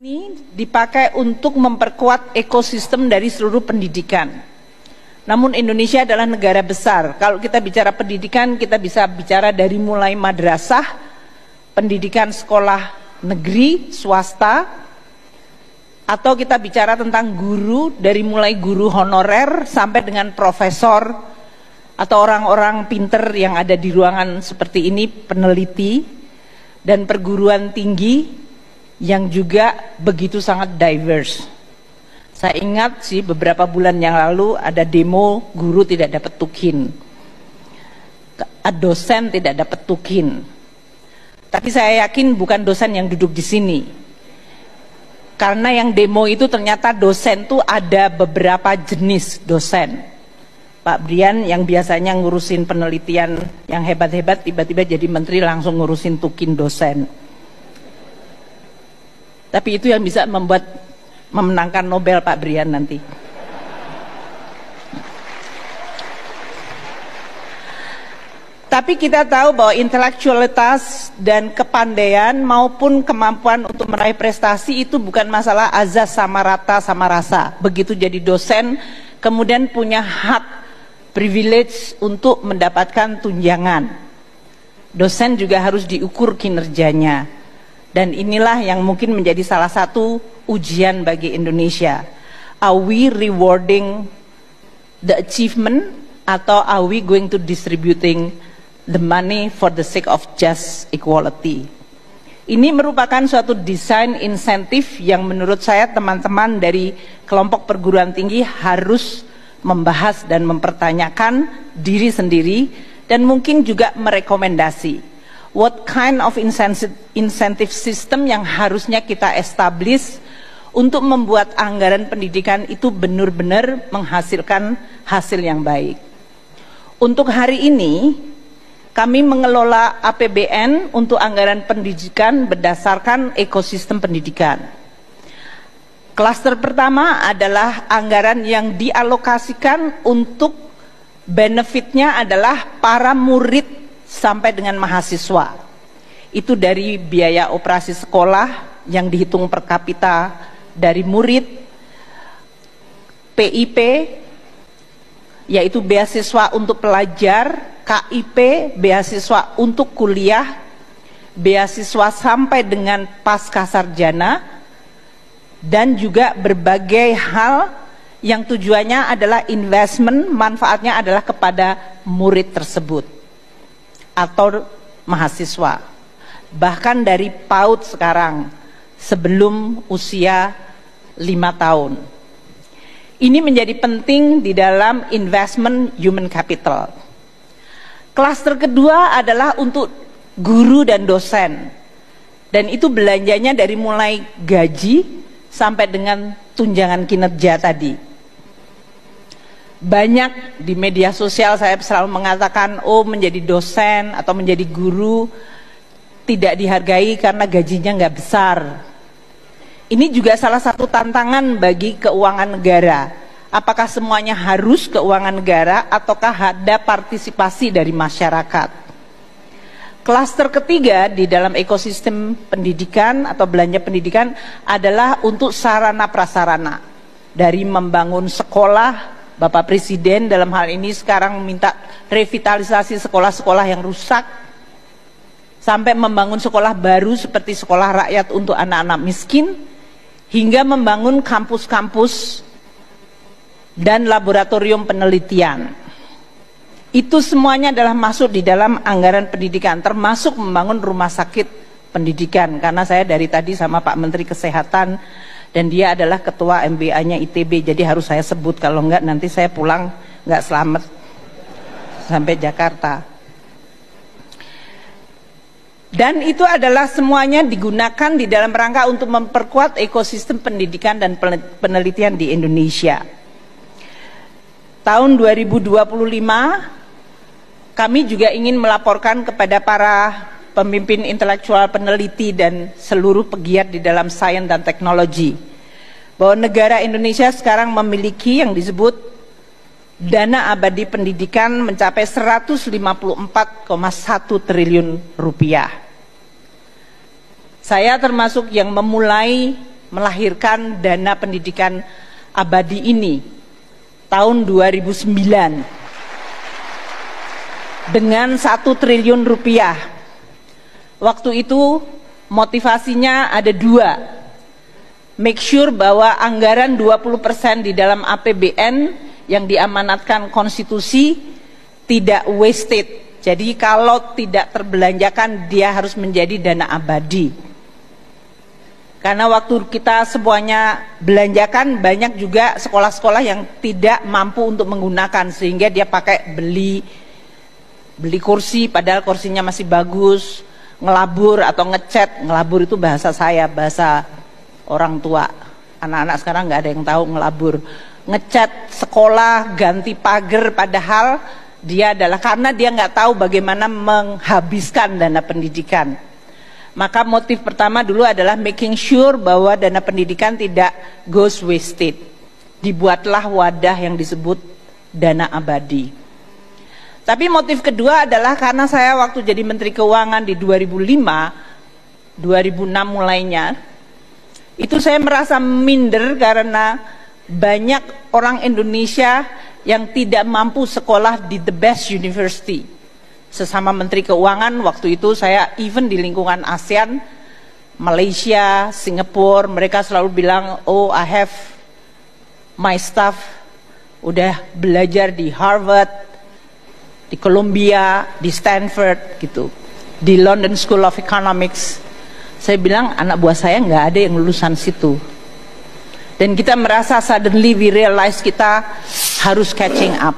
Ini dipakai untuk memperkuat ekosistem dari seluruh pendidikan. Namun Indonesia adalah negara besar. Kalau kita bicara pendidikan, kita bisa bicara dari mulai madrasah, pendidikan sekolah negeri, swasta, atau kita bicara tentang guru, dari mulai guru honorer sampai dengan profesor, atau orang-orang pinter yang ada di ruangan seperti ini, peneliti, dan perguruan tinggi, yang juga begitu sangat diverse. Saya ingat sih beberapa bulan yang lalu ada demo guru tidak dapat tukin, dosen tidak dapat tukin. Tapi saya yakin bukan dosen yang duduk di sini, karena yang demo itu ternyata dosen tuh ada beberapa jenis dosen. Pak Brian yang biasanya ngurusin penelitian yang hebat-hebat tiba-tiba jadi menteri langsung ngurusin tukin dosen. Tapi itu yang bisa memenangkan Nobel Pak Brian nanti. Tapi kita tahu bahwa intelektualitas dan kepandaian maupun kemampuan untuk meraih prestasi itu bukan masalah azas sama rata sama rasa. Begitu jadi dosen, kemudian punya hak privilege untuk mendapatkan tunjangan. Dosen juga harus diukur kinerjanya. Dan inilah yang mungkin menjadi salah satu ujian bagi Indonesia. Are we rewarding the achievement atau are we going to distributing the money for the sake of just equality? Ini merupakan suatu desain insentif yang menurut saya teman-teman dari kelompok perguruan tinggi harus membahas dan mempertanyakan diri sendiri dan mungkin juga merekomendasi. What kind of incentive system yang harusnya kita establish untuk membuat anggaran pendidikan itu benar-benar menghasilkan hasil yang baik. Untuk hari ini, kami mengelola APBN untuk anggaran pendidikan berdasarkan ekosistem pendidikan. Klaster pertama adalah anggaran yang dialokasikan untuk benefitnya adalah para murid sampai dengan mahasiswa. Itu dari biaya operasi sekolah yang dihitung per kapita dari murid, PIP yaitu beasiswa untuk pelajar, KIP beasiswa untuk kuliah, beasiswa sampai dengan pasca sarjana, dan juga berbagai hal yang tujuannya adalah investment, manfaatnya adalah kepada murid tersebut atau mahasiswa, bahkan dari PAUD sekarang sebelum usia 5 tahun. Ini menjadi penting di dalam investment human capital. Klaster kedua adalah untuk guru dan dosen, dan itu belanjanya dari mulai gaji sampai dengan tunjangan kinerja tadi. Banyak di media sosial saya selalu mengatakan, oh menjadi dosen atau menjadi guru tidak dihargai karena gajinya nggak besar. Ini juga salah satu tantangan bagi keuangan negara. Apakah semuanya harus keuangan negara ataukah ada partisipasi dari masyarakat? Klaster ketiga di dalam ekosistem pendidikan atau belanja pendidikan adalah untuk sarana prasarana. Dari membangun sekolah, Bapak Presiden dalam hal ini sekarang meminta revitalisasi sekolah-sekolah yang rusak, sampai membangun sekolah baru seperti sekolah rakyat untuk anak-anak miskin, hingga membangun kampus-kampus dan laboratorium penelitian. Itu semuanya adalah masuk di dalam anggaran pendidikan, termasuk membangun rumah sakit pendidikan. Karena saya dari tadi sama Pak Menteri Kesehatan, dan dia adalah ketua MBA-nya ITB, jadi harus saya sebut, kalau enggak nanti saya pulang enggak selamat sampai Jakarta. Dan itu adalah semuanya digunakan di dalam rangka untuk memperkuat ekosistem pendidikan dan penelitian di Indonesia. Tahun 2025 kami juga ingin melaporkan kepada para pemimpin intelektual, peneliti, dan seluruh pegiat di dalam sains dan teknologi bahwa negara Indonesia sekarang memiliki yang disebut dana abadi pendidikan mencapai 154,1 triliun rupiah. Saya termasuk yang memulai melahirkan dana pendidikan abadi ini tahun 2009 dengan 1 triliun rupiah. Waktu itu motivasinya ada 2. Make sure bahwa anggaran 20% di dalam APBN yang diamanatkan konstitusi tidak wasted. Jadi kalau tidak terbelanjakan dia harus menjadi dana abadi. Karena waktu kita semuanya belanjakan, banyak juga sekolah-sekolah yang tidak mampu untuk menggunakan, sehingga dia pakai beli kursi padahal kursinya masih bagus, ngelabur atau ngecat. Ngelabur itu bahasa saya, bahasa orang tua. Anak-anak sekarang nggak ada yang tahu ngelabur. Ngecat sekolah, ganti pagar, padahal dia adalah karena dia nggak tahu bagaimana menghabiskan dana pendidikan. Maka motif pertama dulu adalah making sure bahwa dana pendidikan tidak goes wasted. Dibuatlah wadah yang disebut dana abadi. Tapi motif kedua adalah karena saya waktu jadi Menteri Keuangan di 2005, 2006 mulainya, itu saya merasa minder karena banyak orang Indonesia yang tidak mampu sekolah di the best university. Sesama Menteri Keuangan waktu itu saya even di lingkungan ASEAN, Malaysia, Singapura, mereka selalu bilang, oh I have my staff udah belajar di Harvard, di Columbia, di Stanford gitu, di London School of Economics. Saya bilang anak buah saya nggak ada yang lulusan situ. Dan kita merasa suddenly we realize kita harus catching up.